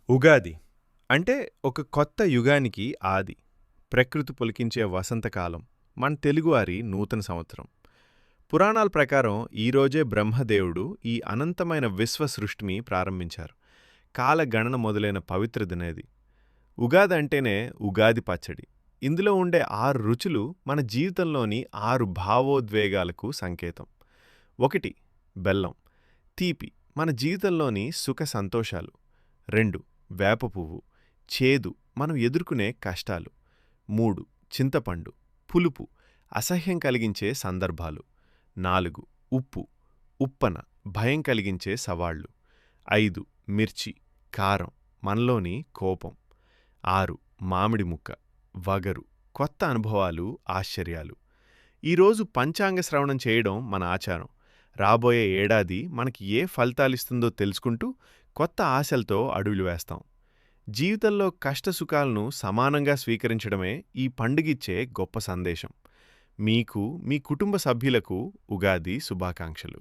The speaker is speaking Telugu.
ఉగాది అంటే ఒక కొత్త యుగానికి ఆది. ప్రకృతి పొలికించే వసంతకాలం. మన తెలుగువారి నూతన సంవత్సరం. పురాణాల ప్రకారం ఈరోజే బ్రహ్మదేవుడు ఈ అనంతమైన విశ్వ సృష్టిని ప్రారంభించారు. కాలగణన మొదలైన పవిత్ర దినేది. ఉగాది అంటేనే ఉగాది పచ్చడి. ఇందులో ఉండే 6 రుచులు మన జీవితంలోని 6 భావోద్వేగాలకు సంకేతం. 1. బెల్లం. తీపి మన జీవితంలోని సుఖ సంతోషాలు. 2. వేప పువ్వు. చేదు మనం ఎదుర్కొనే కష్టాలు. 3. చింతపండు. పులుపు అసహ్యం కలిగించే సందర్భాలు. 4. ఉప్పు. ఉప్పన భయం కలిగించే సవాళ్లు. 5. మిర్చి కారం మనలోని కోపం. 6. మామిడి ముక్క వగరు కొత్త అనుభవాలు ఆశ్చర్యాలు. ఈరోజు పంచాంగ శ్రవణం చేయడం మన ఆచారం. రాబోయే ఏడాది మనకి ఏ ఫలితాలిస్తుందో తెలుసుకుంటూ కొత్త ఆశలతో అడుగులు వేస్తాం. జీవితంలో కష్టసుఖాలను సమానంగా స్వీకరించడమే ఈ పండుగిచ్చే గొప్ప సందేశం. మీకు మీ కుటుంబ సభ్యులకు ఉగాది శుభాకాంక్షలు.